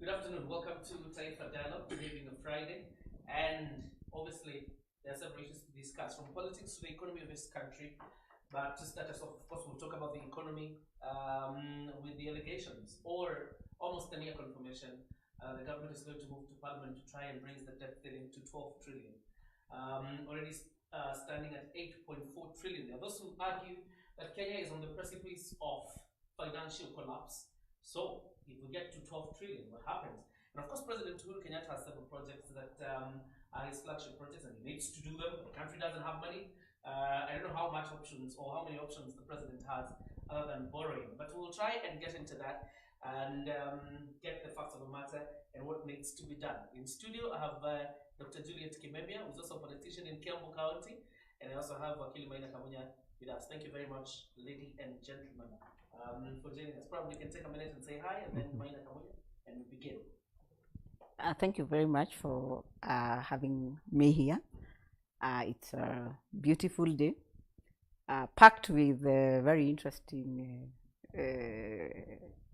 Good afternoon. Welcome to Taifa Dialogue. We're having a Friday, and obviously there are several issues to discuss, from politics to the economy of this country. But to start us off, of course, we'll talk about the economy with the allegations, or almost a near confirmation. The government is going to move to Parliament to try and raise the debt ceiling to 12 trillion. Already standing at 8.4 trillion. There are those who argue that Kenya is on the precipice of financial collapse. So, if we get to 12 trillion, what happens? And of course, President Uhuru Kenyatta has several projects that are his flagship projects, and he needs to do them. The country doesn't have money. I don't know how much options or how many options the president has other than borrowing, but we'll try and get into that and get the facts of the matter and what needs to be done. In studio, I have Dr. Juliet Kimemia, who's also a politician in Kiambu County, and I also have Wakili Maina Kamunya with us. Thank you very much, ladies and gentlemen, for joining us. Probably can take a minute and say hi, and then Maina Kamunya, and we begin. Thank you very much for having me here. It's a beautiful day, packed with very interesting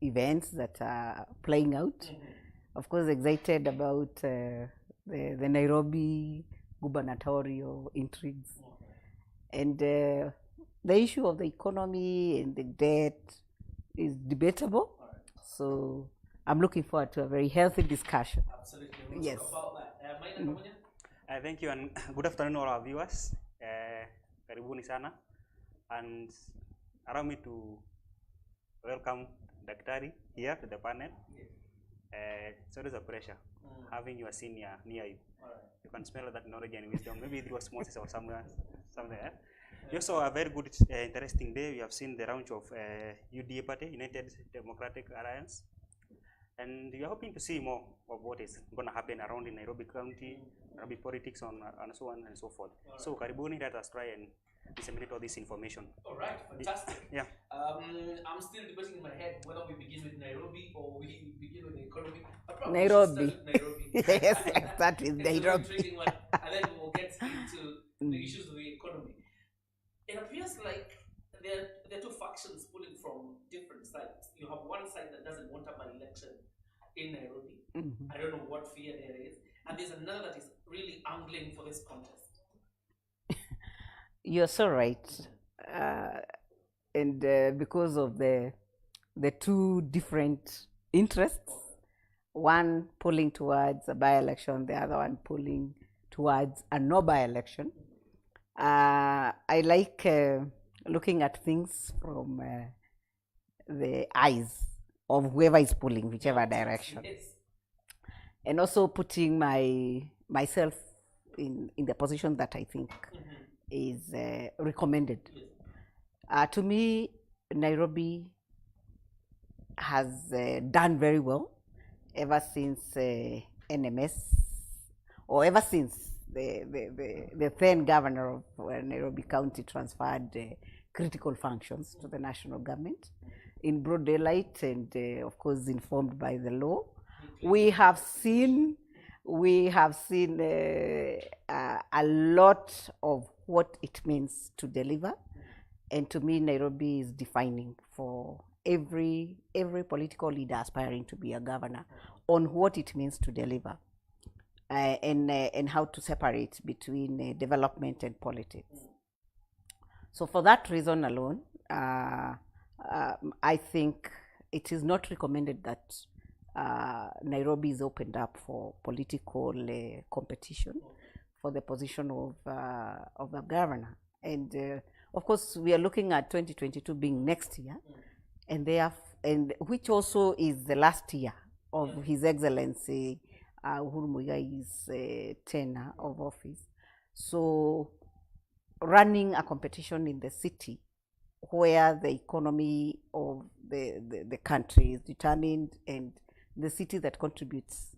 events that are playing out. Of course, excited about the Nairobi gubernatorial intrigues. And the issue of the economy and the debt is debatable. So I'm looking forward to a very healthy discussion. Absolutely. We'll Yes. talk about that. Maina Kamunya? Thank you and good afternoon all our viewers. Karibuni sana, and allow me to welcome Daktari here to the panel. It's always a pleasure having your senior near you. You can smell that knowledge and wisdom. Maybe it was Moses or somewhere. You also a very good, interesting day. We have seen the launch of UDA party, United Democratic Alliance. And we are hoping to see more of what is going to happen around in Nairobi County, Nairobi politics, and so on and so forth. So, Karibuni, let us try and disseminate all this information. All right, fantastic. Yeah. I'm still debating in my head whether we begin with Nairobi or we begin with the economy. Nairobi. Nairobi. Yes, I start with It's a very Nairobi. intriguing one, and then we will get into the issues of the economy. It appears like there are two factions pulling from different sides. You have one side that doesn't want a by-election in Nairobi. I don't know what fear there is. And there's another that is really angling for this contest. You're so right. And because of the two different interests, one pulling towards a by-election, the other one pulling towards a no by-election, I like looking at things from the eyes of whoever is pulling whichever direction, Yes. and also putting myself in the position that I think is recommended. To me, Nairobi has done very well ever since NMS, or ever since the then governor of Nairobi County transferred critical functions to the national government in broad daylight, and of course informed by the law. We have seen a lot of what it means to deliver, and to me, Nairobi is defining for every political leader aspiring to be a governor on what it means to deliver, and how to separate between development and politics. So for that reason alone, I think it is not recommended that Nairobi is opened up for political competition for the position of a governor. And of course, we are looking at 2022 being next year, and which also is the last year of His Excellency Uhuru Muigai's tenure of office. So running a competition in the city where the economy of the country is determined, and the city that contributes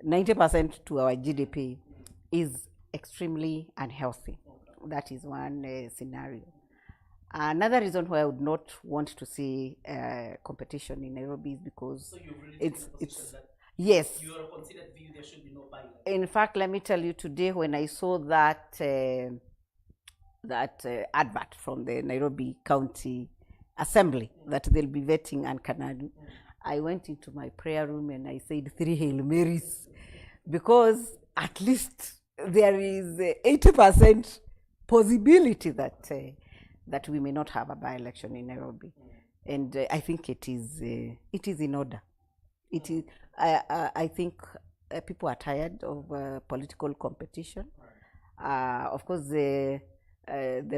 90% to our GDP is extremely unhealthy. That is one scenario. Another reason why I would not want to see competition in Nairobi is because So you've really it's taken a position that yes. you are a considered view there should be no by-election. In fact, let me tell you, today when I saw that advert from the Nairobi County Assembly that they'll be vetting Anne Kananu, I went into my prayer room and I said 3 Hail Marys, because at least there is 80% possibility that that we may not have a by-election in Nairobi, and I think it is in order. It is. I think people are tired of political competition. Of course, the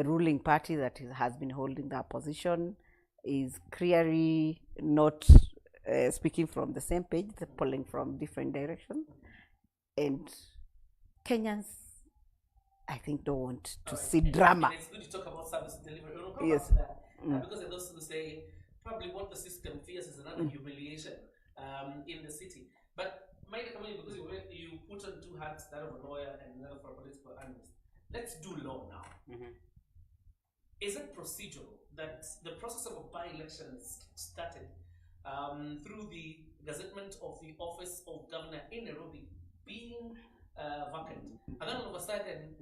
ruling party that has been holding that position is clearly not speaking from the same page. They're pulling from different directions, and Kenyans, I think, don't want to see drama. It's good to talk about service delivery. Yes. Because those who say probably what the system fears is another humiliation in the city. But because you put on 2 hats, that of a lawyer and another for a political analyst. Let's do law now. Is it procedural that the process of a by-election started through the gazettement of the office of governor in Nairobi being vacant, and then all of a sudden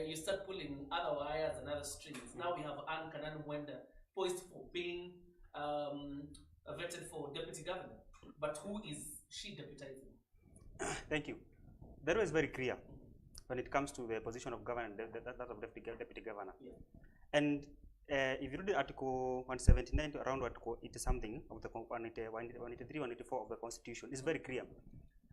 you start pulling other wires and other strings? Now we have Anne Kananu Mwenda poised for being vetted for deputy governor, but who is she deputizing? Thank you. That was very clear when it comes to the position of governor, that of deputy governor. Yeah. And if you read the article 179 to around article 80 something of the 183, 184 of the Constitution, it's very clear.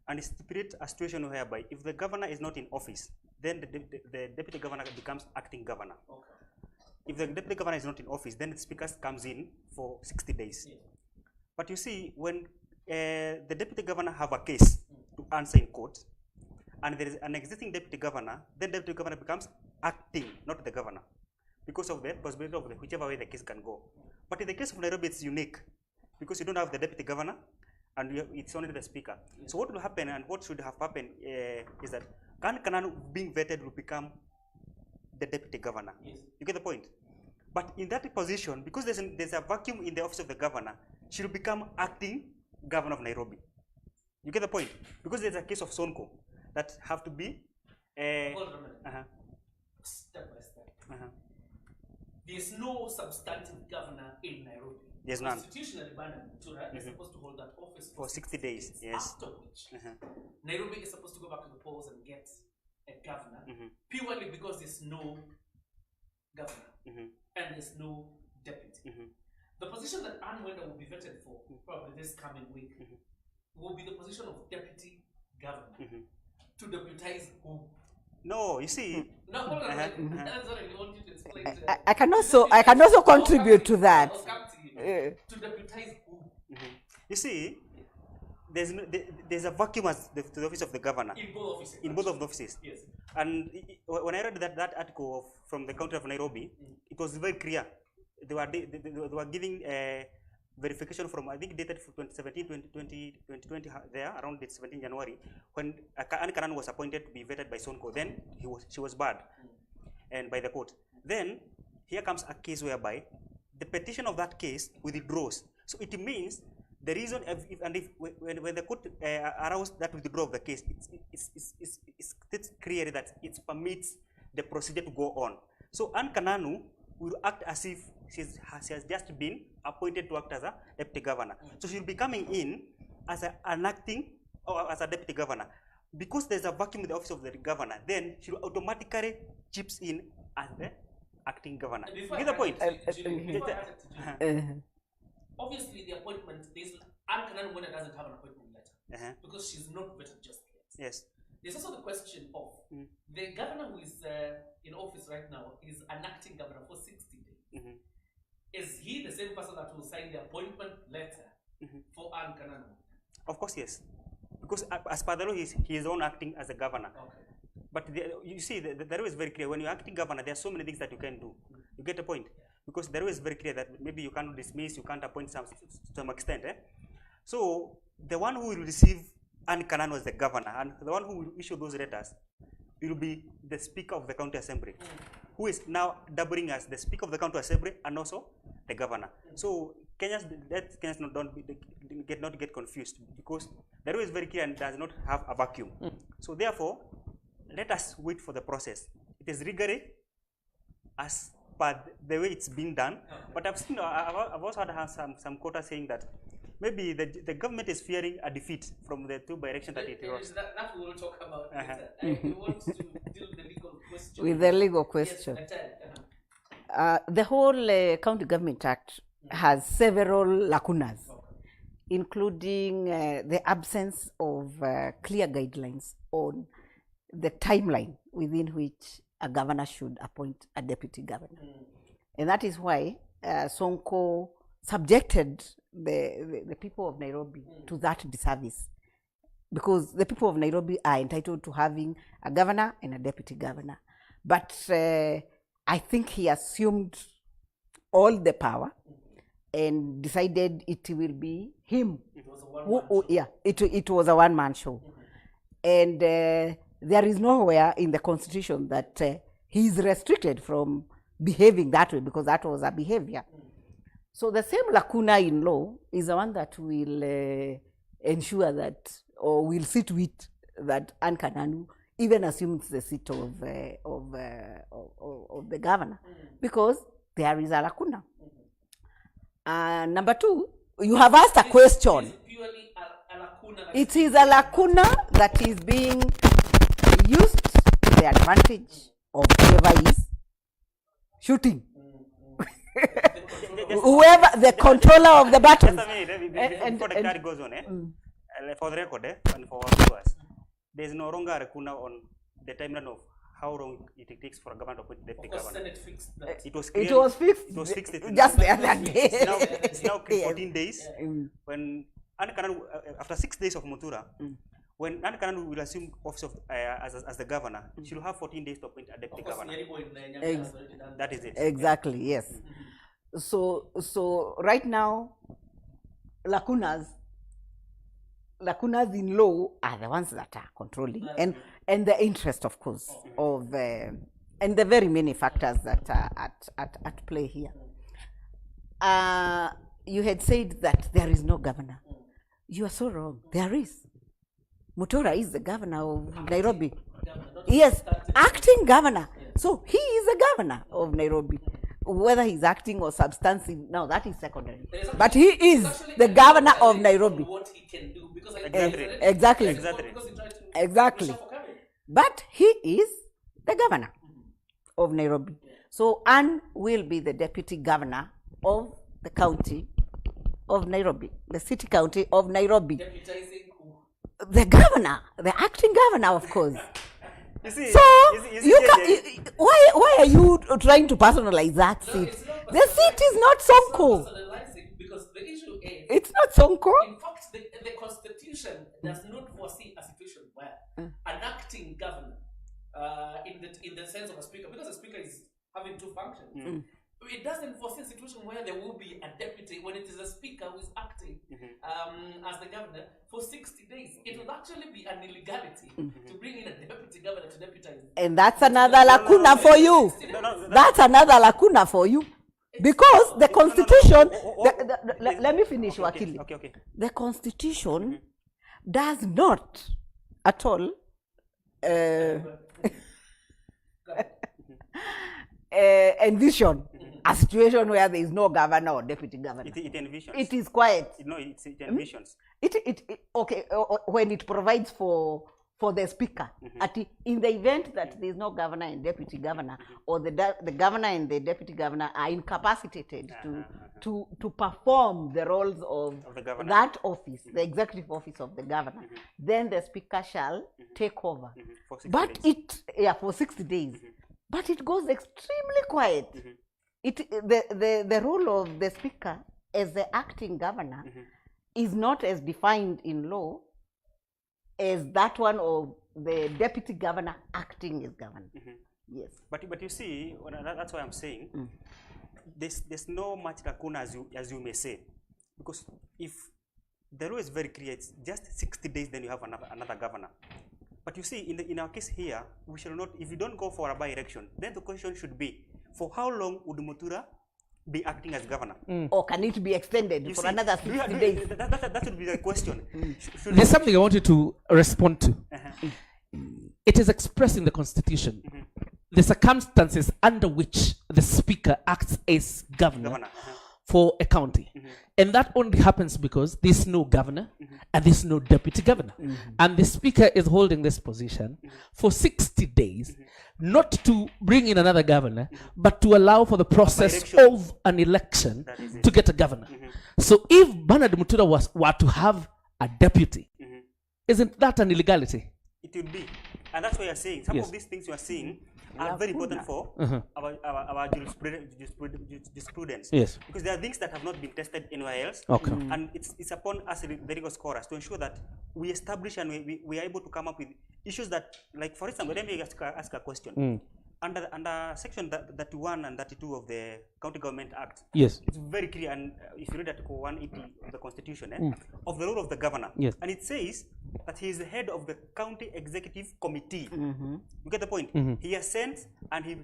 And it stipulates a situation whereby if the governor is not in office, then the deputy governor becomes acting governor. Okay. If the deputy governor is not in office, then the speaker comes in for 60 days. Yeah. But you see, when the deputy governor have a case to answer in court, and there is an existing deputy governor, then the deputy governor becomes acting, not the governor, because of the possibility of whichever way the case can go. But in the case of Nairobi, it's unique, because you don't have the deputy governor, and it's only the speaker. Yes. So what will happen, and what should have happened, is that Anne Kananu being vetted will become the deputy governor. Yes. You get the point? But in that position, because there's a vacuum in the office of the governor, she will become acting governor of Nairobi. You get the point? Because there's a case of Sonko that have to be hold on a minute. Step by step. There's no substantive governor in Nairobi. There's none. Constitutionally, Banatura is supposed to hold that office for 60 days. Yes. After which, Nairobi is supposed to go back to the polls and get a governor, purely because there's no governor and there's no deputy. The position that Anne Mwenda will be vetted for, probably this coming week, will be the position of deputy governor. To deputize who? No, you see. No, hold on. That's what I want you to explain. I can also contribute to that. To deputize who? You see, there's a vacuum to the office of the governor. In both offices. In both of the offices. Yes. And when I read that article from the county of Nairobi, it was very clear. They were giving verification from, I think, dated from 2020 there, around 17 January, when Anne Kananu was appointed to be vetted by Sonko. Then she was barred and by the court. Then here comes a case whereby the petition of that case withdraws. So it means the reason, when the court aroused that withdrawal of the case, it's clear that it permits the procedure to go on. So Anne Kananu will act as if she has just been appointed to act as a deputy governor. So she'll be coming in as an acting or as a deputy governor. Because there's a vacuum in the office of the governor, then she'll automatically chips in as the acting governor. You get the point? Obviously, the appointment, Anne Kananu Mwenda doesn't have an appointment letter because she's not vetted just yet. Yes. There's also the question of the governor who is in office right now is an acting governor for 60 days. Is he the same person that will sign the appointment letter for Anne Kananu? Of course, yes. Because as per the law, he is the one acting as a governor. Okay. But you see, the law is very clear. When you're acting governor, there are so many things that you can do. You get the point? Because the law is very clear that maybe you can't dismiss, you can't appoint to some extent. So the one who will receive Anne Kananu as the governor, and the one who will issue those letters will be the Speaker of the County Assembly, who is now doubling as the Speaker of the County Assembly and also the governor. So Kenyans not get confused, because the law is very clear and does not have a vacuum. So therefore, let us wait for the process. It is rigorous as per the way it's being done. But I've also had some quotas saying that maybe the government is fearing a defeat from the two by-election that it was. That we will talk about later. We want to deal with the legal question. With the legal question. Yes, the whole County Government Act has several lacunas, including the absence of clear guidelines on the timeline within which a governor should appoint a deputy governor. And that is why Sonko subjected the people of Nairobi to that disservice, because the people of Nairobi are entitled to having a governor and a deputy governor. But I think he assumed all the power and decided it will be him. It was a one-man show. Yeah, it was a one-man show. And there is nowhere in the Constitution that he is restricted from behaving that way, because that was a behavior. So the same lacuna in law is the one that will ensure that, or will see to it that Anne Kananu even assumes the seat of the governor, because there is a lacuna. Number two, you have asked a question. It is purely a lacuna. It is a lacuna that is being used to the advantage of whoever is shooting. Whoever, the controller of the buttons. Before the card goes on, for the record, and for viewers, there is no longer a lacuna on the timeline of how long it takes for a government to appoint deputy governor. Senate fixed that. It was fixed just the other day. It's now 14 days. When Anne Kananu, after 6 days of Mutura, when Anne Kananu will assume office of, as the governor, she will have 14 days to appoint a deputy governor. That is it. Exactly, yes. So right now, lacunas in law are the ones that are controlling, and the interest, of course, of and the very many factors that are at play here. You had said that there is no governor. You are so wrong. There is. Mutora is the governor of Nairobi. Yes, acting governor. So he is the governor of Nairobi. Whether he's acting or substantive, now that is secondary. But he is the governor of Nairobi. What he can do, because Exactly. But he is the governor of Nairobi. So Anne will be the deputy governor of the county of Nairobi, the city county of Nairobi. Deputizing who? The governor, the acting governor, of course. You see, So you why are you trying to personalize that seat? The seat is not Sonko. Because the issue is, It's not Sonko. in fact, the Constitution does not foresee a situation where an acting governor, in the sense of a speaker, because a speaker is having two functions. It doesn't foresee a situation where there will be a deputy when it is a speaker who is acting as the governor for 60 days. It will actually be an illegality to bring in a deputy governor to deputize. And that's another lacuna for you. That's another lacuna for you. Because the Constitution, let me finish, Wakili. Okay. The Constitution does not at all envision a situation where there is no governor or deputy governor. It envisions. It is quiet. No, it envisions. Okay, when it provides for the speaker, in the event that there is no governor and deputy governor, or the governor and the deputy governor are incapacitated to perform the roles of that office, the executive office of the governor, then the speaker shall take over. For 60 days. But it goes extremely quiet. The role of the speaker as the acting governor is not as defined in law as that one of the deputy governor acting as governor. Yes. But you see, that's why I'm saying there's no much lacuna as you may say, because if the law is very clear, it's just 60 days, then you have another governor. But you see, in our case here, we shall not, if you don't go for a by-election, then the question should be, for how long would Mutura be acting as governor? Or can it be extended for another 60 days? That would be the question. There's something I wanted to respond to. It is expressed in the Constitution. The circumstances under which the Speaker acts as governor for a county. And that only happens because there's no governor and there's no deputy governor. And the speaker is holding this position for 60 days, not to bring in another governor, but to allow for the process of an election to get a governor. So if Bernard Mutura were to have a deputy, isn't that an illegality? It would be. And that's why you're saying some of these things you are seeing are very important for our jurisprudence. Yes. Because there are things that have not been tested anywhere else. Okay. And it's upon us, the legal scholars, to ensure that we establish and we are able to come up with issues that, like, for instance, let me ask a question. Under section 31 and 32 of the County Government Act, yes, it's very clear, and if you read Article 180 of the Constitution, of the role of the governor, yes, and it says that he is the head of the County Executive Committee. You get the point? He assents and he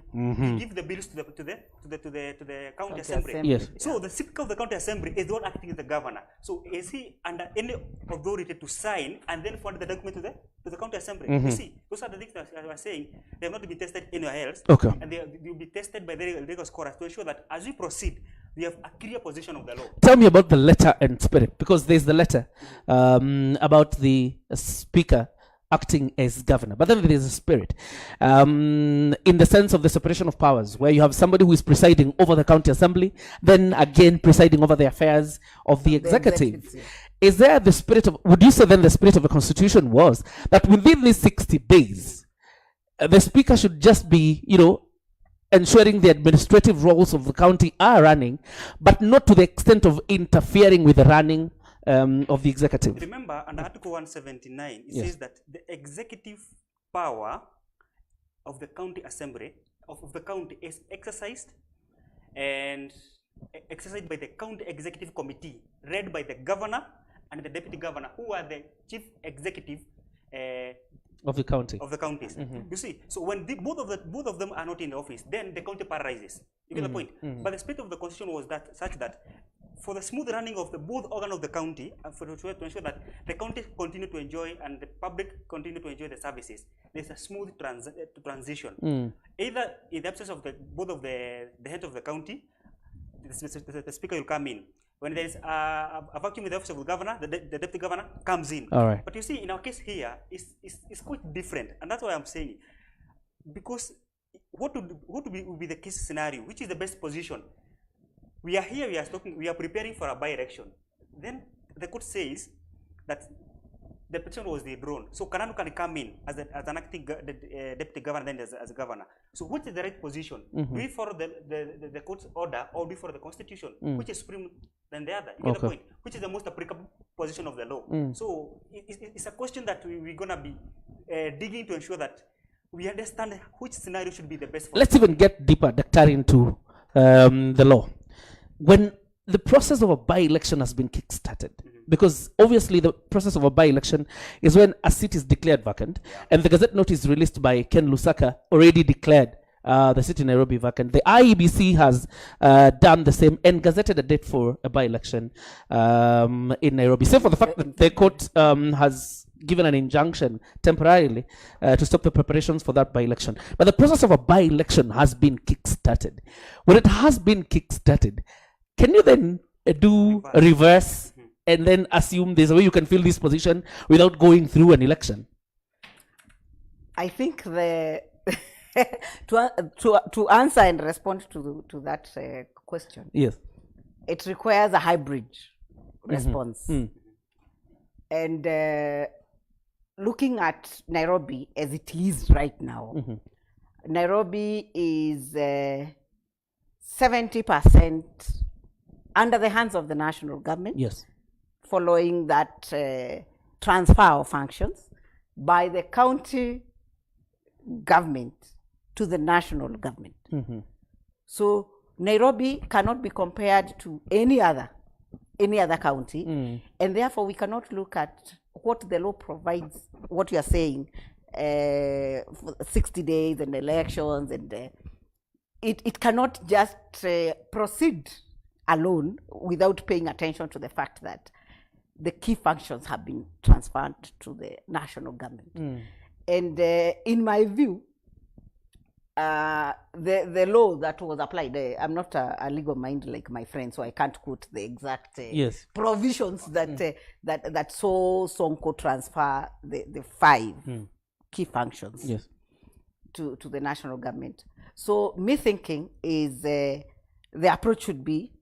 gives the bills to the County Assembly. Yes. So the Speaker of the County Assembly is the one acting as the governor. So is he under any authority to sign and then forward the document to the County Assembly? You see, those are the things that I was saying. They have not been tested anywhere else. Okay. And they will be tested by the legal scholars to ensure that as we proceed, we have a clear position of the law. Tell me about the letter and spirit, because there's the letter about the speaker acting as governor, but then there is a spirit in the sense of the separation of powers, where you have somebody who is presiding over the county assembly, then again presiding over the affairs of the executive. Is there the spirit of, would you say then the spirit of the Constitution was that within these 60 days, the speaker should just be, ensuring the administrative roles of the county are running, but not to the extent of interfering with the running of the executive? Remember, under Article 179, it says that the executive power of the county assembly, of the county, is exercised by the county executive committee, led by the governor and the deputy governor, who are the chief executive of the county. Of the counties. You see, so when both of them are not in the office, then the county paralyzes. You get the point? But the spirit of the Constitution was such that for the smooth running of the both organs of the county, to ensure that the county continue to enjoy and the public continue to enjoy the services, there's a smooth transition. Either in the absence of both of the heads of the county, the speaker will come in. When there is a vacuum in the office of the governor, the deputy governor comes in. All right. But you see, in our case here, it's quite different, and that's why I'm saying, because what would be the case scenario? Which is the best position? We are here. We are preparing for a by-election. Then the court says that the petition was withdrawn. So Kananu can come in as an acting deputy governor, then as a governor. So which is the right position? Do we follow the court's order, or do we follow the Constitution? Which is supreme than the other? You get the point? Which is the most applicable position of the law? So it's a question that we're going to be digging to ensure that we understand which scenario should be the best for us. Let's even get deeper, Dr. into the law. When the process of a by-election has been kick-started, because obviously the process of a by-election is when a seat is declared vacant, and the Gazette notice released by Ken Lusaka already declared the seat in Nairobi vacant. The IEBC has done the same and gazetted a date for a by-election in Nairobi. Save for the fact that the court has given an injunction temporarily to stop the preparations for that by-election. But the process of a by-election has been kick-started. When it has been kick-started, can you then do a reverse and then assume there's a way you can fill this position without going through an election? I think to answer and respond to that question, yes, it requires a hybrid response. And looking at Nairobi as it is right now, Nairobi is 70% under the hands of the national government. Yes. Following that transfer of functions by the county government to the national government. So Nairobi cannot be compared to any other county, and therefore we cannot look at what the law provides, what you are saying, for 60 days and elections, and it cannot just proceed alone without paying attention to the fact that the key functions have been transferred to the national government. And in my view, the law that was applied, I'm not a legal mind like my friend, so I can't quote the exact Yes. provisions that saw Sonko transfer the 5 key functions Yes. to the national government. So me thinking is the approach should be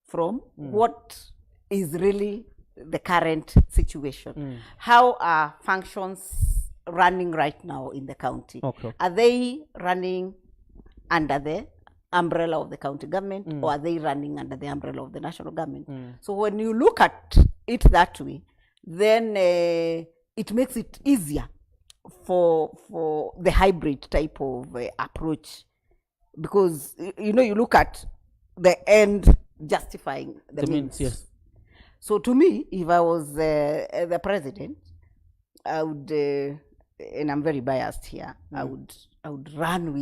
from what is really the current situation. How are functions running right now in the county? Okay. Are they running under the umbrella of the county government, or are they running under the umbrella of the national government? So when you look at it that way, then it makes it easier for the hybrid type of approach, because you look at the end justifying the means. Yes. So to me, if I was the president, I would, and I'm very biased here, I would run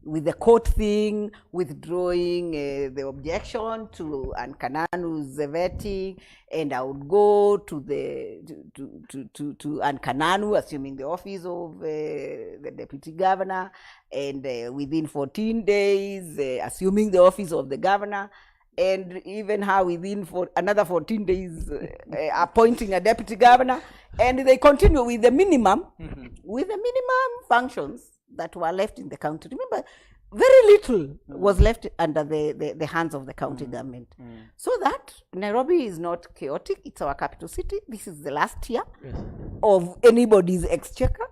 with the court thing, withdrawing the objection to Ankananu's vetting, and I would go to Ankananu, assuming the office of the deputy governor, and within 14 days, assuming the office of the governor, and even how within another 14 days appointing a deputy governor, and they continue with the minimum functions that were left in the county. Remember, very little was left under the hands of the county government. So that Nairobi is not chaotic. It's our capital city. This is the last year of anybody's exchequer,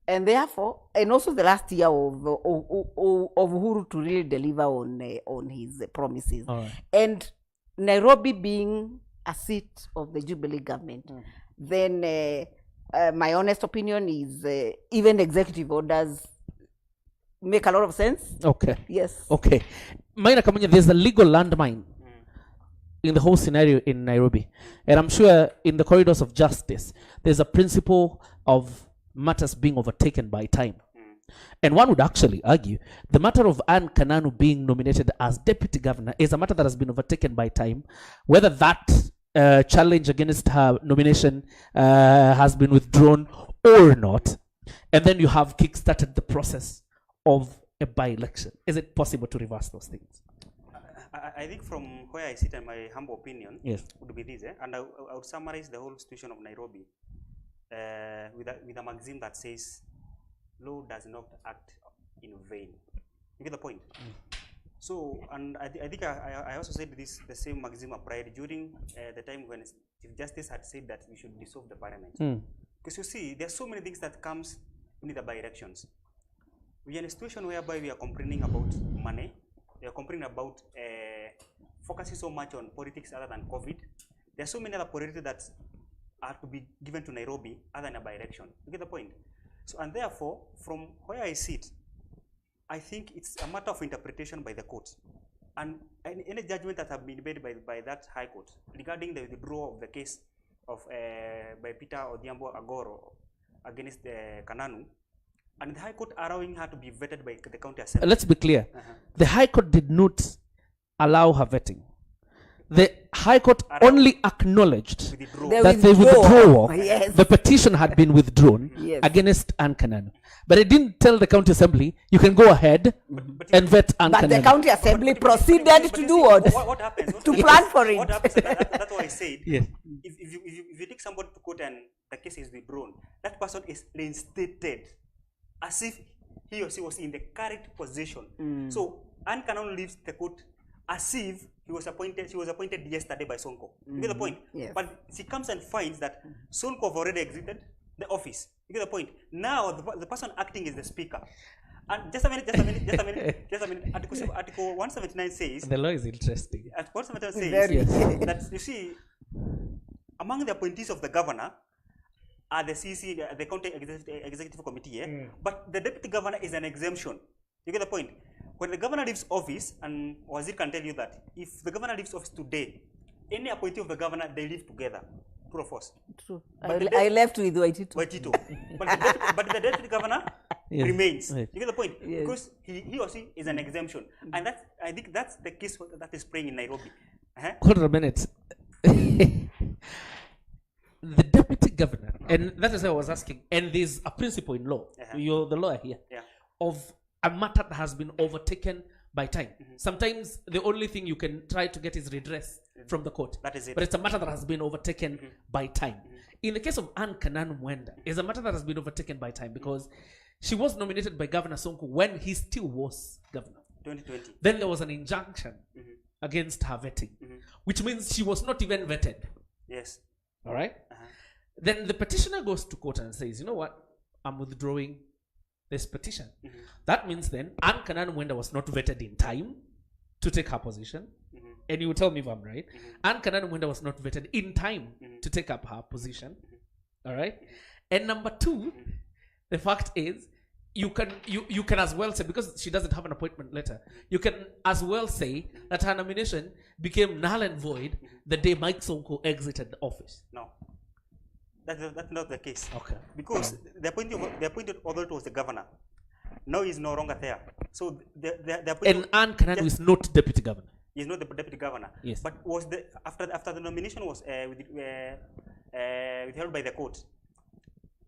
and therefore, and also the last year of Uhuru to really deliver on his promises. And Nairobi being a seat of the Jubilee government, then my honest opinion is even executive orders make a lot of sense. Okay. Yes. Okay. Maina Kamunya, there's a legal landmine in the whole scenario in Nairobi. And I'm sure in the corridors of justice, there's a principle of matters being overtaken by time. And one would actually argue the matter of Anne Kananu being nominated as deputy governor is a matter that has been overtaken by time. Whether that challenge against her nomination has been withdrawn or not. And then you have kickstarted the process of a by-election. Is it possible to reverse those things? I think from where I sit, in my humble opinion, yes, would be this, and I would summarize the whole situation of Nairobi with a maxim that says, law does not act in vain. You get the point? So, and I think I also said this, the same maxim applied during the time when Chief Justice had said that we should dissolve the parliament. Because you see, there are so many things that comes in the by-elections. We are in a situation whereby we are complaining about money. We are complaining about focusing so much on politics other than COVID. There are so many other priorities that are to be given to Nairobi other than a by-election. You get the point? So, and therefore, from where I sit, I think it's a matter of interpretation by the court. And any judgment that have been made by that High Court regarding the withdrawal of the case of by Peter Odhiambo Agoro against Kananu, and the High Court allowing her to be vetted by the county assembly. Let's be clear. The High Court did not allow her vetting. The High Court only acknowledged that the withdrawal, the petition had been withdrawn against Anne Kananu. But it didn't tell the county assembly, you can go ahead and vet Anne Kananu. But the county assembly proceeded to do what? What happens? To plan for it. What happens? That's what I said. Yes. If you take somebody to court and the case is withdrawn, that person is reinstated as if he or she was in the correct position. So Anne Kananu leaves the court as if she was appointed yesterday by Sonko. You get the point? Yes. But she comes and finds that Sonko have already exited the office. You get the point? Now the person acting is the speaker. And just a minute. Article 179 says, The law is interesting. Article 179 says that, you see, among the appointees of the governor are the CC, the County Executive Committee, but the deputy governor is an exemption. You get the point? When the governor leaves office, and Wazir can tell you that, if the governor leaves office today, any appointee of the governor, they live together. True or false? True. I left with Waitito. but the deputy governor remains. Right. You get the point? Yes. Because he or she is an exemption. And I think that's the case that is playing in Nairobi. Hold on a minute. The deputy governor, and that is why I was asking, and there's a principle in law, you're the lawyer here, of a matter that has been overtaken by time. Sometimes the only thing you can try to get is redress from the court. That is it. But it's a matter that has been overtaken by time. In the case of Anne Kananu Mwenda, it's a matter that has been overtaken by time because she was nominated by Governor Sonko when he still was governor. 2020. Then there was an injunction against her vetting, which means she was not even vetted. Yes. All right? Then the petitioner goes to court and says, you know what? I'm withdrawing this petition. That means then Anne Kananu Mwenda was not vetted in time to take her position. And you will tell me if I'm right. Anne Kananu Mwenda was not vetted in time to take up her position. All right? And number two, the fact is, you can as well say, because she doesn't have an appointment letter, you can as well say that her nomination became null and void the day Mike Sonko exited the office. No. That's not the case. Okay. Because the appointed authority was the governor. Now he's no longer there. So the And Anne Kananu is not deputy governor. He's not the deputy governor. Yes. But was the after the nomination was withheld by the court,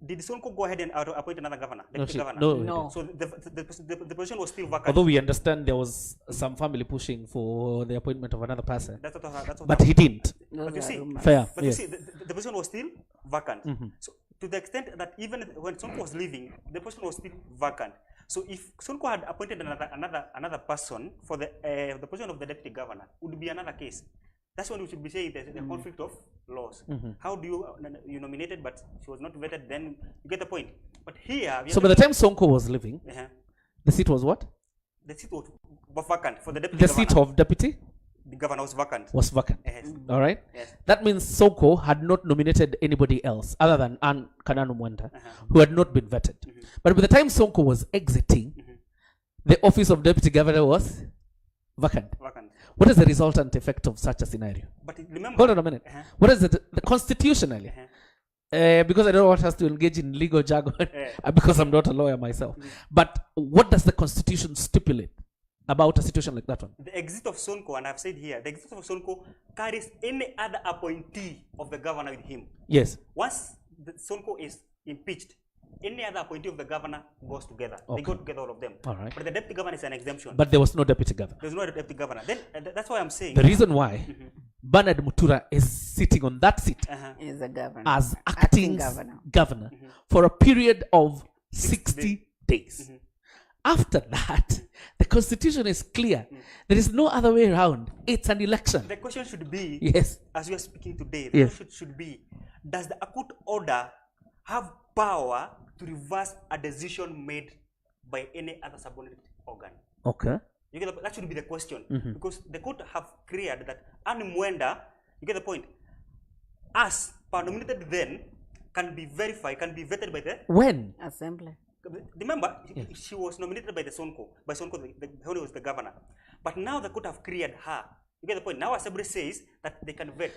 did Sonko go ahead and appoint another governor, deputy governor? No. So the position was still vacant. Although we understand there was some family pushing for the appointment of another person. That's what But he didn't. But you see, Fair. but Yes. you see, the position was still vacant. So to the extent that even when Sonko was leaving, the position was still vacant. So if Sonko had appointed another person for the position of the deputy governor, would be another case. That's when we should be saying there's a conflict of laws. How do you nominated, but she was not vetted? Then you get the point. But here, So by the time Sonko was leaving, the seat was what? the seat was vacant for the deputy The governor. seat of deputy The governor was vacant. was vacant. Yes. All right? Yes. That means Sonko had not nominated anybody else other than Anne Kananu Mwenda, who had not been vetted. But by the time Sonko was exiting, the office of deputy governor was vacant. Vacant. What is the resultant effect of such a scenario? But remember, Hold on a minute. What is it? The constitutionally? Because I don't want us to engage in legal jargon, because I'm not a lawyer myself. But what does the constitution stipulate about a situation like that one? the exit of Sonko, and I've said here, the exit of Sonko carries any other appointee of the governor with him. Yes. Once Sonko is impeached, any other appointee of the governor goes together. They go together, all of them. All right. But the deputy governor is an exemption. But there was no deputy governor. There's no deputy governor. Then that's why I'm saying The reason why Bernard Mutura is sitting on that seat Is a governor. as acting governor for a period of 60 days. After that, the constitution is clear. There is no other way around. It's an election. the question should be, Yes. as we are speaking today, the Yes. question should be, does the court order have power to reverse a decision made by any other subordinate organ? Okay. You get that should be the question, because the court have cleared that Anne Mwenda, you get the point, as per nominated then, can be verified, can be vetted by the. When? Assembly. Remember, she was nominated by Sonko, when he was the governor. But now the court have cleared her. You get the point. Now Assembly says that they can vet.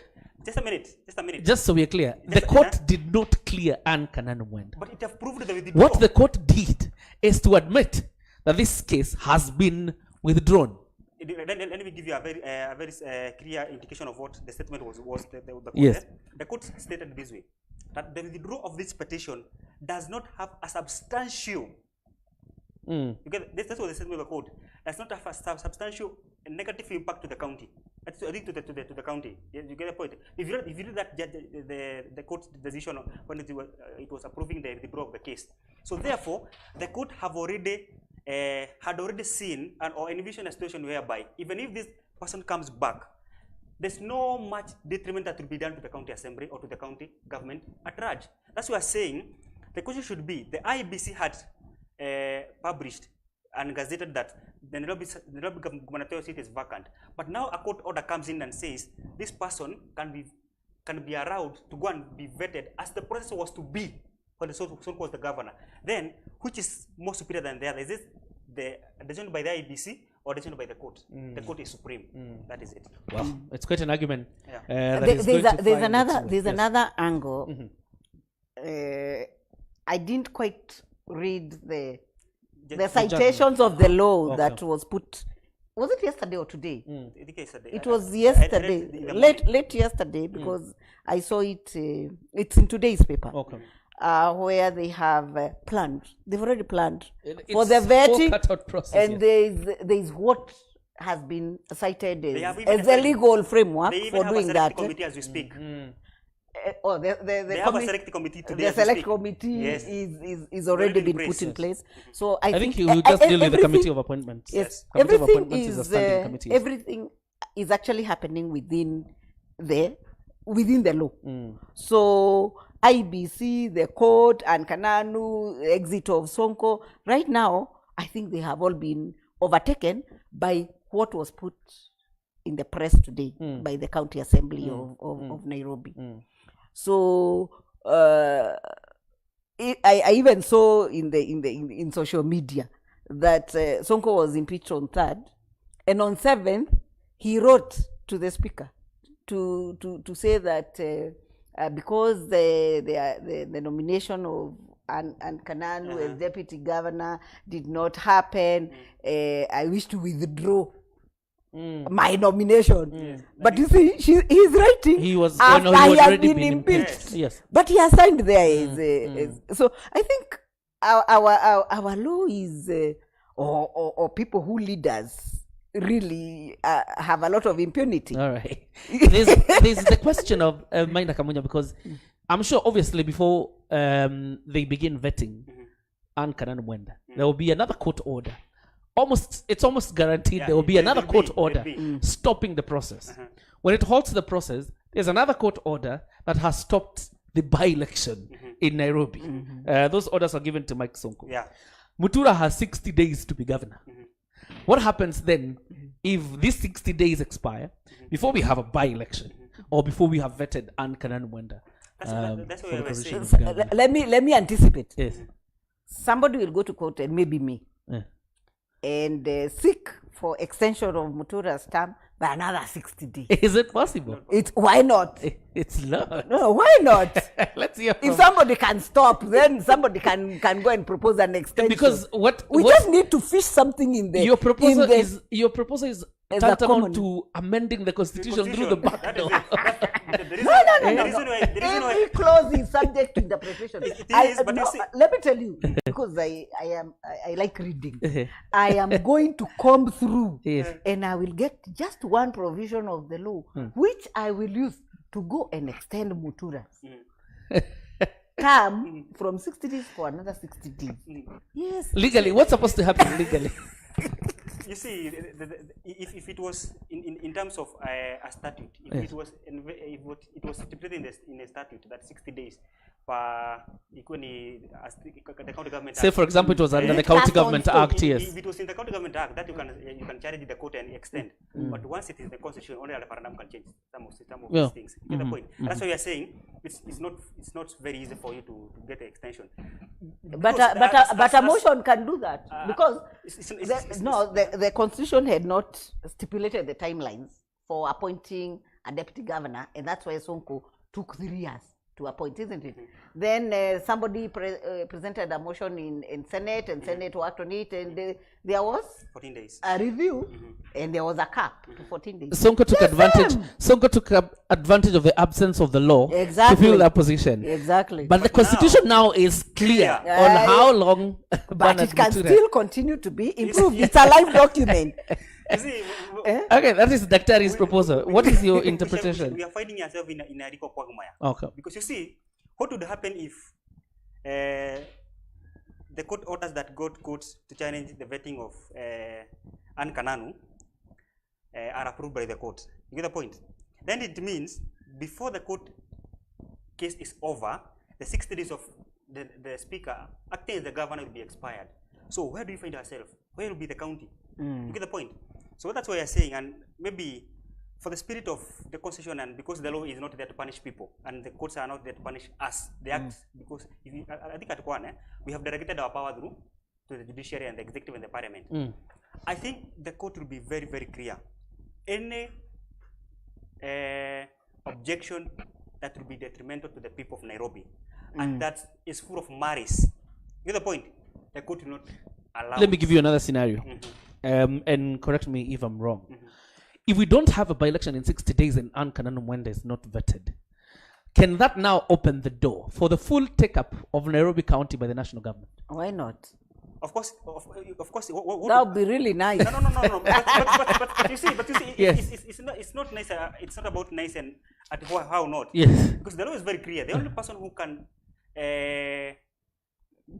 Just a minute. Just so we are clear, the court did not clear Anne Kananu Mwenda. But it have proved the withdrawal. What the court did is to admit that this case has been withdrawn. Let me give you a very clear indication of what the statement was. The court, Yes. The court stated this way, that the withdrawal of this petition does not have a substantial. Because that's what the statement of the court does not have a substantial negative impact to the county. That's to the county. You get the point. If you read that the court's decision when it was approving the withdrawal of the case, so therefore the court have already had already seen or envisioned a situation whereby even if this person comes back, there's no much detriment that will be done to the county assembly or to the county government at large. That's why we're saying the question should be, the IBC had published and gazetted that the Nairobi gubernatorial seat is vacant. But now a court order comes in and says this person can be allowed to go and be vetted as the process was to be when the Sonko was the governor. Then, which is more superior than the other? Is it the decision by the IBC or decision by the court? The court is supreme. That is it. Well, it's quite an argument. Yeah. There's another angle. I didn't quite read the citations of the law that was put. Was it yesterday or today? I think yesterday. It was yesterday, late yesterday, because I saw it. It's in today's paper. Okay. where they have planned. They've already planned for It's the vetting, cut-out process, and yes. there's what has been cited They have as even the legal framework They even for have doing a that. select committee as we speak. The They have a select committee today. the as we select speak. committee Yes. is already been place. put in Yes. place. So I think you e- just e- deal with the everything- committee of appointments. Yes, Committee of everything appointments is a is standing committee. everything is actually happening within the law. So IBC, the court, and Kananu, exit of Sonko. Right now, I think they have all been overtaken by what was put in the press today by the county assembly of Nairobi. So I even saw in social media that Sonko was impeached on 3rd, and on 7th he wrote to the speaker to say that because the nomination of and Kananu as deputy governor did not happen, I wish to withdraw my nomination. But you see, he's writing He was after he had he has already been impeached. Yes. But he has signed there so I think our law is or people who lead us really have a lot of impunity. All right. There's the question of Maina Kamunya, because I'm sure obviously before they begin vetting Anne Kananu Mwenda, there will be another court order. It's almost guaranteed there will be another court order stopping the process. When it halts the process, there's another court order that has stopped the by-election in Nairobi. Those orders are given to Mike Sonko. Yeah. Mutura has 60 days to be governor. What happens then if these 60 days expire before we have a by-election or before we have vetted Anne Kananu Mwenda? That's what we were saying. Let me anticipate. Yes. Somebody will go to court, and maybe me, and seek for extension of Mutura's term by another 60 days. Is it possible? Why not? It's not. No, why not? Let's hear If from, somebody can stop, then somebody can go and propose an extension. because we just need to fish something in there. your proposal is as a tantamount common- to amending the constitution through the back That is door. it. No. The reason why Every clause is subject to interpretation. It is, but you see- Let me tell you, because I like reading. I am going to comb through, Yes. and I will get just one provision of the law, which I will use to go and extend Mutura's term from 60 days for another 60 days. Yes. Legally, what's supposed to happen legally? You see, if it was in terms of a statute, if it was stipulated in a statute that 60 days per equally as the county government Say, act. for example, it was under the It County has Government also- Act, yes. If it was in the county government act, that you can challenge the court and extend. But once it is in the constitution, only a referendum can change some of Yeah. these things. You get the point? That's why we are saying it's not very easy for you to get the extension. But a motion can do that because it's- the constitution had not stipulated the timelines for appointing a deputy governor, and that's why Sonko took 3 years to appoint, isn't it? Then somebody presented a motion in Senate, and Senate worked on it, and there was 14 days. a review, and there was a cap to 14 days. Sonko took advantage. Sonko took advantage of the absence of the law to Exactly. fill that position. Exactly. But the constitution now is clear on how long. But Bernard it can Mutura- still continue to be improved. It's a live document. You see, Okay, that is Daktari's proposal. What is your we interpretation? are finding ourselves in a Rico quagmire. Okay. Because you see, what would happen if the court orders that got courts to challenge the vetting of Anne Kananu are approved by the court? You get the point? Then it means before the court case is over, the 60 days of the speaker acting as the governor will be expired. So where do you find ourselves? Where will be the county? You get the point? So that's what you're saying, and maybe for the spirit of the constitution, and because the law is not there to punish people, and the courts are not there to punish us, they act because if you, I think at one we have delegated our power through to the judiciary and the executive and the parliament. I think the court will be very, very clear. Any objection that will be detrimental to the people of Nairobi, and that is full of malice. You get the point? The court will not allow. Let me give you another scenario, and correct me if I'm wrong. If we don't have a by-election in 60 days and Anne Kananu Mwenda is not vetted, can that now open the door for the full take-up of Nairobi County by the national government? Why not? Of course. That would be really nice. No. But you see, Yes. it's not nice. It's not about nice and how not. Yes. Because the law is very clear. The only person who can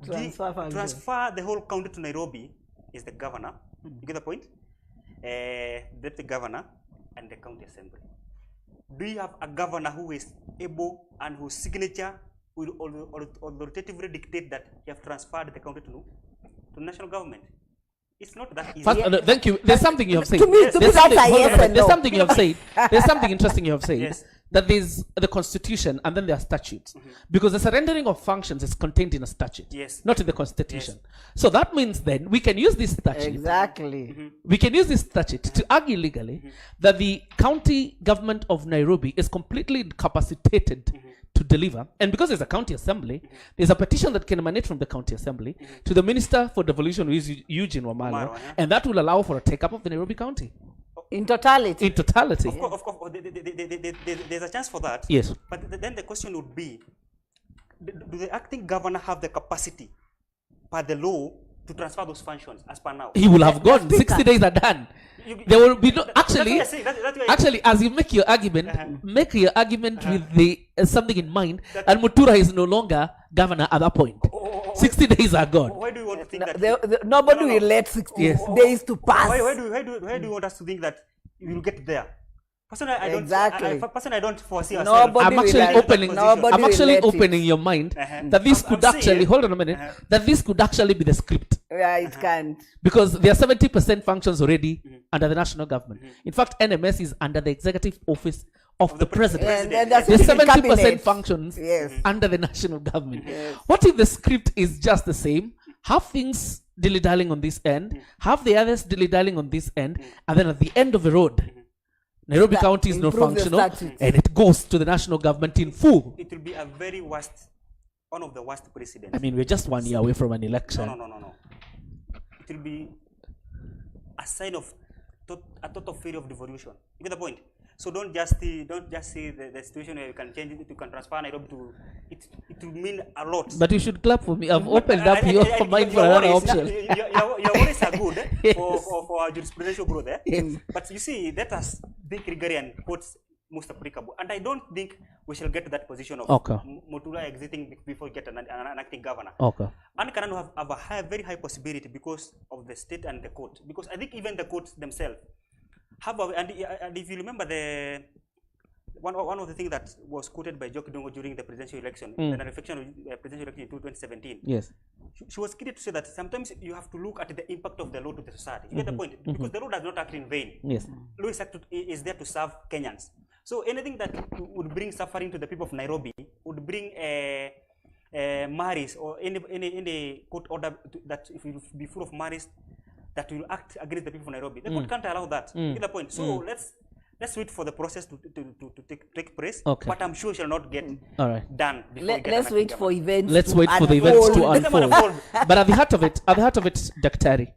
transfer the whole county to Nairobi is the governor. You get the point? Deputy governor and the county assembly. Do you have a governor who is able and whose signature will authoritatively dictate that you have transferred the county to national government? It's not that easy. First, thank you. There's something you have said. To me, There's that's a something- hold on a yes minute. and There's no. something you have said. There's something interesting you have said. Yes. That there's the constitution and then there are statutes. Because the surrendering of functions is contained in a statute, Yes. not in the constitution. So that means then we can use this statute. Exactly. We can use this statute to argue legally that the county government of Nairobi is completely incapacitated to deliver. And because there's a county assembly, there's a petition that can emanate from the county assembly to the Minister for Devolution, who is Eugene Wamalwa, Wamalwa, yeah. and that will allow for a take-up of the Nairobi County In totality. in totality. Of course, there's a chance for that. Yes. But then the question would be, do the acting governor have the capacity per the law to transfer those functions as per now? He will have gone. Speaker. 60 days are done. There will be no, That's what actually, I say, that's what I- actually, as you make your argument, make your argument with the something in mind, and Mutura is no longer governor at that point. 60 days are gone. Why do you want to think that? Nobody No, no, no. will let 60 Yes. days to pass. Why do you want us to think that you will get there? Personally, I don't. Exactly. Personally, I don't foresee ourselves. Nobody I'm will actually let- opening. nobody I'm will actually let it. opening your mind that this I'm could saying- actually hold on a minute. That this could actually be the script Yeah, it can't. because there are 70% functions already under the national government. In fact, NMS is under the executive office of the president. And that's There's in 70% cabinet. functions Yes. under the national government. What if the script is just the same? Have things dilly-dallying on this end, have the others dilly-dallying on this end, and then at the end of the road, Nairobi That County is not improve the functional, statutes. and it goes to the national government in full. It will be a very worst, one of the worst precedents. I mean, we're just 1 year away from an election. No. It will be a sign of a total failure of devolution. You get the point? So don't just see the situation where you can change it, you can transfer Nairobi to it. It will mean a lot. But you should clap for me. I've opened up your mind for another option. Your worries are good Yes. for our jurisprudential growth. Yes. But you see, let us think regarding and what's most applicable. And I don't think we shall get to that position of Okay. Mutula exiting before we get an acting governor. Okay. And can have a very high possibility because of the state and the court. Because I think even the courts themselves have and if you remember the one of the things that was quoted by Joe Kidongo during the presidential election, the reflection of presidential election in 2017. Yes. She was clear to say that sometimes you have to look at the impact of the law to the society. You get the point? Because the law does not act in vain. Yes. Law is there to serve Kenyans. So anything that would bring suffering to the people of Nairobi would bring marriage or any court order that if it will be full of marriage that will act against the people of Nairobi. The court can't allow that. You get the point? So let's wait for the process to take place. Okay. But I'm sure it shall not get All right. done before we get Let's an wait acting for government. events. Let's to wait for the events to unfold. Let them unfold. unfold. But at the heart of it, Daktari,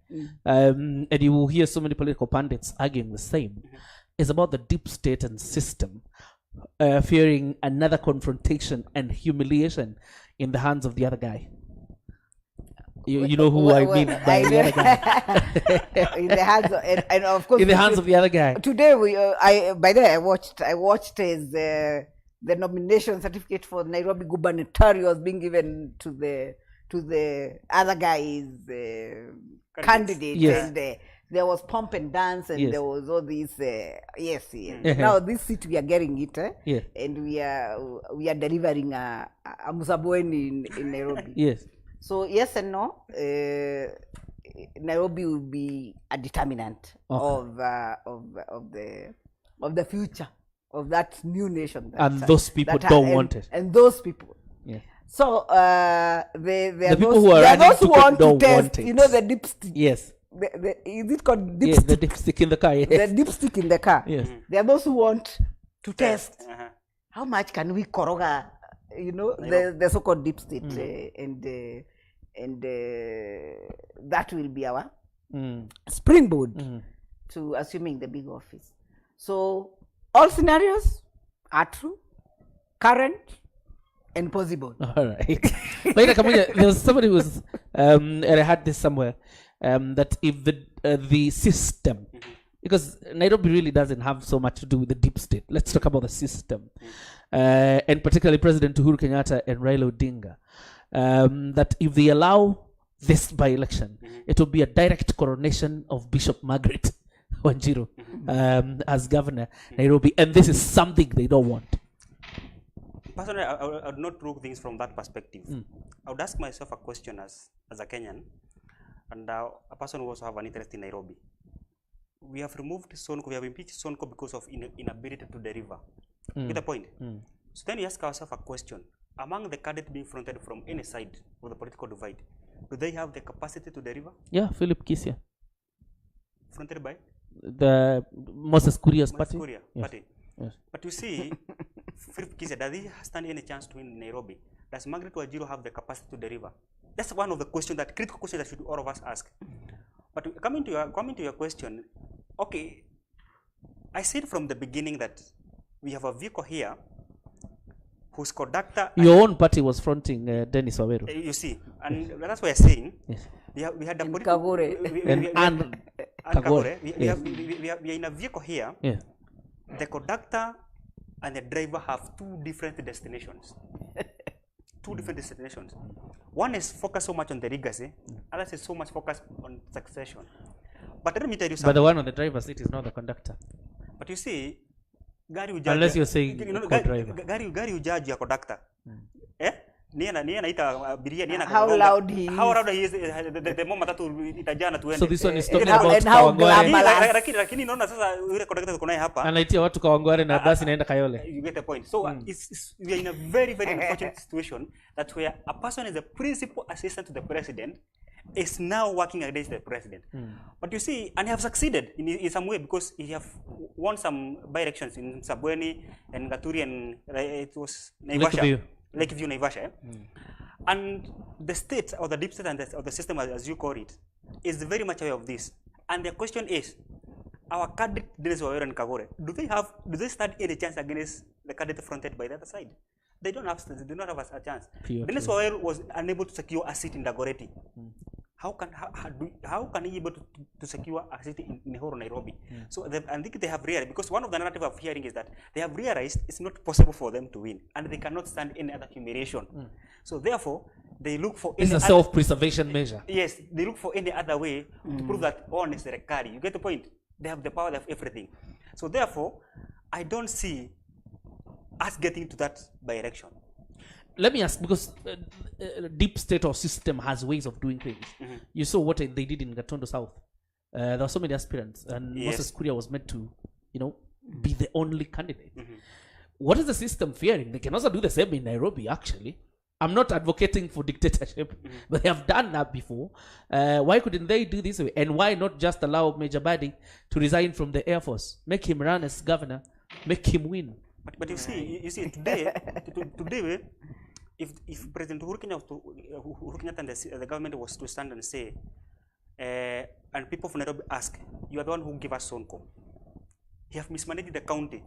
and you will hear so many political pundits arguing the same, is about the deep state and system fearing another confrontation and humiliation in the hands of the other guy. You know who I mean by the other guy. In the hands of, and of course In the hands of the other guy. today I watched his the nomination certificate for Nairobi gubernatorial was being given to the other guy's candidate, Yes. and there was pump and dance, and Yes. there was all these now this seat we are getting it, Yes. and we are delivering a Musabweni in Nairobi. Yes. So yes and no, Nairobi will be a determinant of the future of that new nation. And those people that don't want it. And those people. Yes. So the people who are there are running those who ticket want to don't test. want it. You know the dipstick. Yes. Is it called dipstick? Yes, the dipstick in the car. Yes. The dipstick in the car. Yes. There are those who want to test. Uh-huh. How much can we koroga, the so-called deep state, and that will be our springboard to assuming the big office. So all scenarios are true, current and possible. All right. Later, Kamunya, there was somebody who was, and I had this somewhere, that if the system, because Nairobi really doesn't have so much to do with the deep state. Let's talk about the system, and particularly President Uhuru Kenyatta and Raila Odinga, that if they allow this by-election, it will be a direct coronation of Bishop Margaret Wanjiru as governor Nairobi, and this is something they don't want. Personally, I would not look things from that perspective. I would ask myself a question as a Kenyan, and a person who also have an interest in Nairobi. We have removed Sonko, we have impeached Sonko because of inability to deliver. Get the point? So then we ask ourselves a question. Among the candidates being fronted from any side of the political divide, do they have the capacity to deliver? Yeah, Philip Kisia. Fronted by? The Moses Kuria's party. Yes. Party. Yes. But you see, Philip Kisia, does he stand any chance to win Nairobi? Does Margaret Wanjiru have the capacity to deliver? That's one of the questions, that critical question that should all of us ask. But coming to your question, okay, I said from the beginning that we have a vehicle here whose conductor... Your own party was fronting Dennis Waweru. You see, and that's why I'm saying, yes. we had a Kagore. Kagore. We are in a vehicle here. Yeah. The conductor and the driver have two different destinations. Two different destinations. One is focused so much on the legacy, other is so much focused on succession. But let me tell you something. But the one on the driver's seat is not the conductor. But you see, unless you're saying co-driver. Gari judge your conductor. Eh? How loud he is. How loud he is. The moment that itajana tuende. So this one is talking and about how Kawangware. Lakini naona sasa yule conductor tuko naye hapa. Anaitia watu Kawangware na basi inaenda Kayole. You get the point. So we are in a very, very unfortunate situation that where a person is a principal assistant to the president is now working against the president. But you see, and he have succeeded in some way because he have won some by-elections in Sabweni and Gaturi and it was Naivasha. Lakeview, Naivasha. And the state or the deep state and or the system as you call it is very much aware of this. And the question is, our candidate Dennis Waweru and Kagore, do they stand any chance against the candidate fronted by the other side? They don't have a chance. Dennis Waweru was unable to secure a seat in Dagoretti. How can he be able to secure a seat in whole Nairobi? So I think they have realized, because one of the narrative of hearing is that they have realized it's not possible for them to win, and they cannot stand any other humiliation. So therefore, they look for it's a self-preservation measure. Yes, they look for any other way to prove that all is recurring. You get the point? They have the power, they have everything. So therefore, I don't see us getting to that by-election. Let me ask, because deep state or system has ways of doing things. You saw what they did in Gatondo South. There were so many aspirants, and Moses Kuria was meant to, be the only candidate. What is the system fearing? They can also do the same in Nairobi, actually. I'm not advocating for dictatorship, but they have done that before. Why couldn't they do this way? And why not just allow Major Badi to resign from the Air Force, make him run as governor, make him win? But you see today, if President Uhuru Kenyatta and the government was to stand and say, and people from Nairobi ask, you are the one who gave us Sonko. He have mismanaged the county.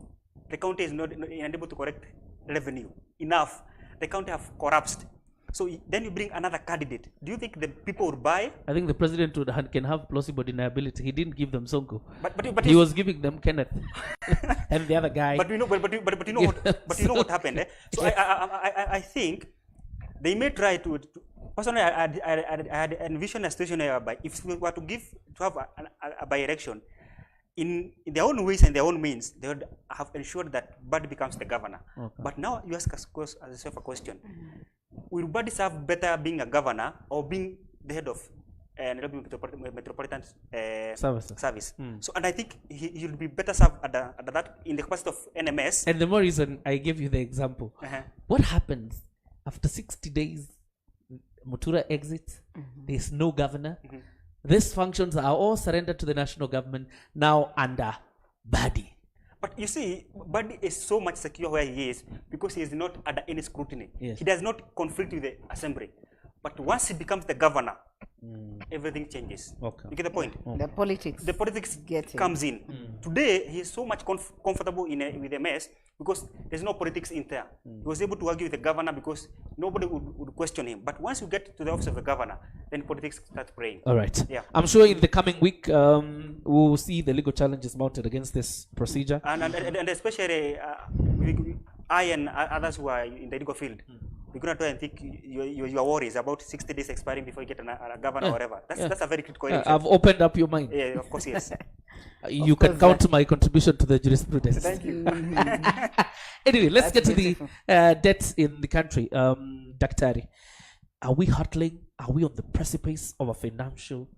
The county is not unable to collect revenue enough. The county have collapsed. So then you bring another candidate. Do you think the people would buy? I think the president can have plausible deniability. He didn't give them Sonko. But he was giving them Kenneth and the other guy. But you know what happened. Eh? So I think they may try to personally, I had envisioned a situation whereby if we were to have a by-election, in their own ways and their own means, they would have ensured that Badi becomes the governor. Okay. But now you ask yourself a question. Will Badi serve better being a governor or being the head of Nairobi Metropolitan Service? So, and I think he will be better served at that in the capacity of NMS. And the more reason I gave you the example. What happens after 60 days? Mutura exits. There's no governor. These functions are all surrendered to the national government now under Badi. But you see, Badi is so much secure where he is because he is not under any scrutiny. Yes. He does not conflict with the assembly. But once he becomes the governor, everything changes. Okay. You get the point? The politics comes in. Today, he is so much comfortable with the mess because there's no politics in there. He was able to argue with the governor because nobody would question him. But once you get to the office of the governor, then politics starts playing. All right. Yeah. I'm sure in the coming week, we'll see the legal challenges mounted against this procedure. And especially I and others who are in the legal field, we're going to try and think your worries about 60 days expiring before you get a governor or whatever. That's a very critical issue. I've opened up your mind. Yeah, of course, yes. You can count my contribution to the jurisprudence. Thank you. Anyway, let's get to the debts in the country. Daktari, are we hurtling? Are we on the precipice of a financial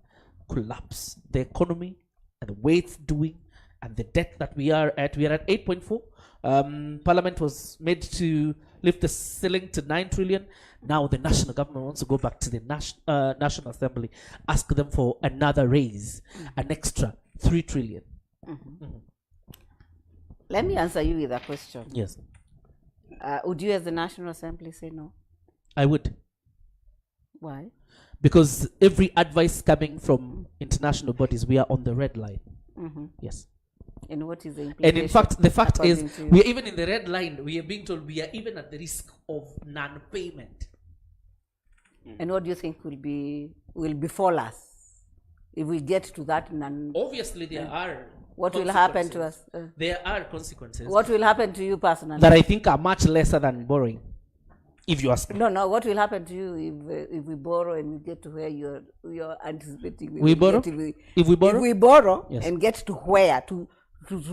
collapse? The economy and the way it's doing and the debt that we are at 8.4. Parliament was made to lift the ceiling to 9 trillion. Now the national government wants to go back to the National Assembly, ask them for another raise, an extra 3 trillion. Let me answer you with a question. Yes. Would you as the National Assembly say no? I would. Why? Because every advice coming from international bodies, we are on the red line. Yes. And what is the implication? And in fact, the fact is, according to- we are even in the red line. We are being told we are even at the risk of non-payment. And what do you think will befall us if we get to that? Obviously, there are. What will happen to us? There are consequences What will happen to you personally? that I think are much lesser than borrowing. If you ask me. No. What will happen to you if we borrow and we get to where you're anticipating? We borrow? If we borrow? If we borrow Yes. and get to where to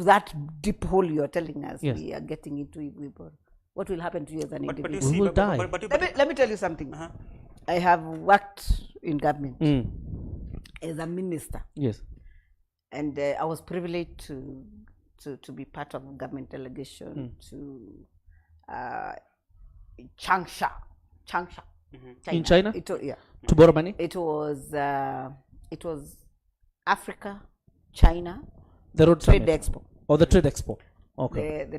that deep hole you're telling us Yes. we are getting into if we borrow, what will happen to you as an But you individual? see, will die. Let me tell you something. I have worked in government as a minister, Yes. and I was privileged to be part of a government delegation to Changsha, In China? Yeah. To borrow money? It was Africa, China, The road Trade summit. Expo. Or the trade expo. Okay. The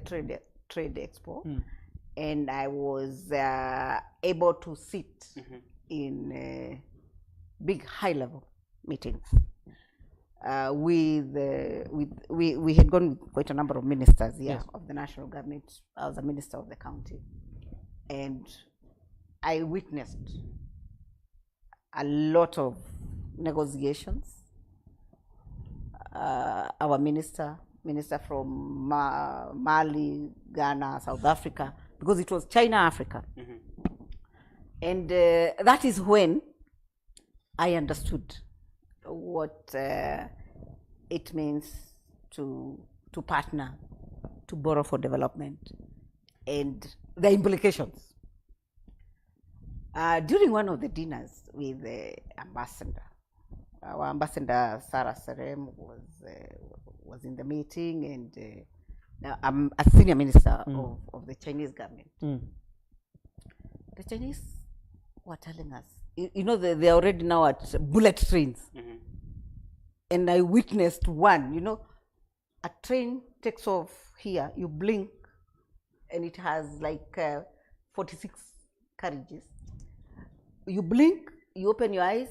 trade expo, and I was able to sit in big high level meetings we had gone with quite a number of ministers of the national government. I was a minister of the county, and I witnessed a lot of negotiations. Our minister from Mali, Ghana, South Africa, because it was China, Africa. And that is when I understood what it means to partner, to borrow for development, and the implications. During one of the dinners with the ambassador, our ambassador Sarah Serem was in the meeting, and I'm a senior minister of the Chinese government. The Chinese were telling us, they're already now at bullet trains. And I witnessed one, a train takes off here, you blink, and it has like 46 carriages. You blink, you open your eyes,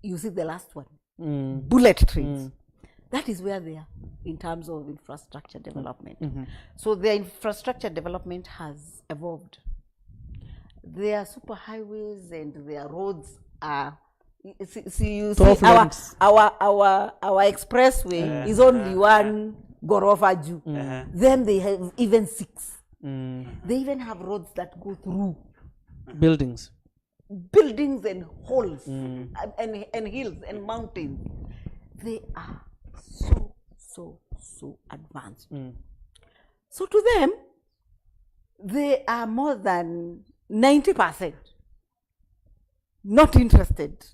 you see the last one. Bullet trains. That is where they are in terms of infrastructure development. So their infrastructure development has evolved. Their superhighways and their roads are, you see our expressway is only one Gorofa Ju. Then they have even 6. They even have roads that go through buildings and holes and hills and mountains. They are so advanced. So to them, they are more than 90% not interested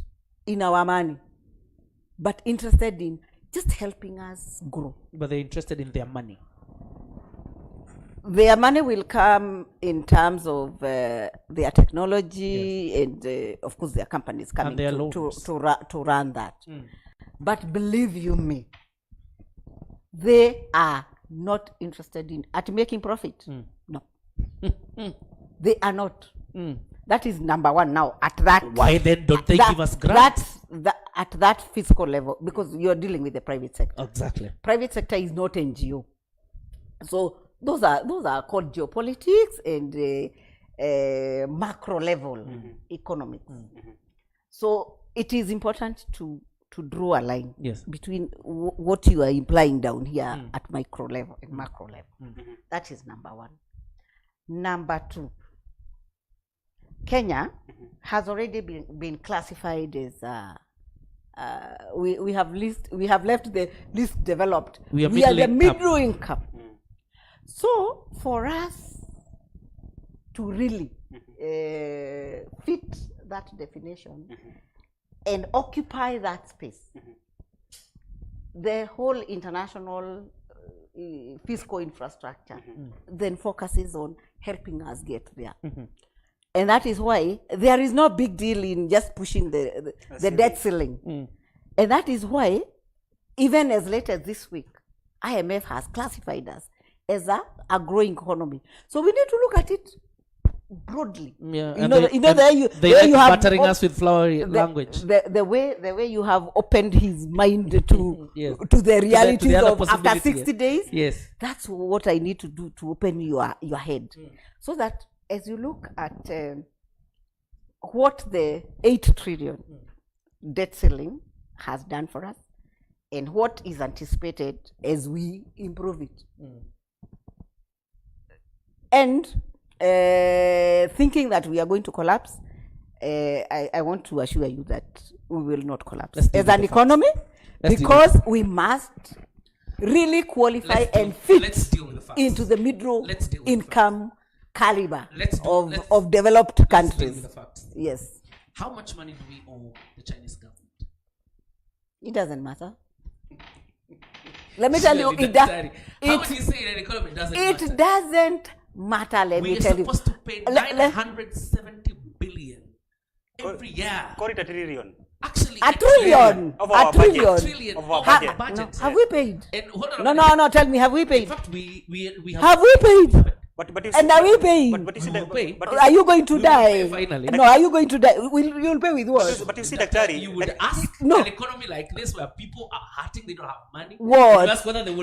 in our money, but interested in just helping us grow. But they're interested in their money. Their money will come in terms of their technology and, of course, their companies coming to run that. But believe you me, they are not interested in making profit. No. They are not. That is number one now. At that, why then don't they give us grants? At that fiscal level, because you're dealing with the private sector. Exactly. Private sector is not NGO. So those are called geopolitics and macro level economics. So it is important to draw a line between what you are implying down here at micro level and macro level. That is number one. Number two, Kenya has already been classified as we have left the least developed. We are the middle income. So for us to really fit that definition and occupy that space, the whole international fiscal infrastructure then focuses on helping us get there. And that is why there is no big deal in just pushing the debt ceiling. And that is why, even as late as this week, IMF has classified us as a growing economy. So we need to look at it broadly. Yeah, they have battering us with flowery language. The way you have opened his mind to the realities of after 60 days. Yes, that's what I need to do to open your head, so that as you look at what the 8 trillion debt ceiling has done for us and what is anticipated as we improve it, and thinking that we are going to collapse, I want to assure you that we will not collapse as an economy, because we must really qualify and fit into the middle income caliber of developed countries. Yes. How much money do we owe the Chinese government? It doesn't matter. Let me tell you, it doesn't matter. Let me tell you. We're supposed to pay 970 billion every year. Call it a trillion. Actually, a trillion. Of our budget. Of our budget. Have we paid? And hold on. No. Tell me, have we paid? In fact, we have we paid? But you and are we paying? But you see are you going to die? Finally. No, are you going to die? You'll pay with what? But you see, Daktari, you would ask an economy like this where people are hurting, they don't have money. What? You ask whether they will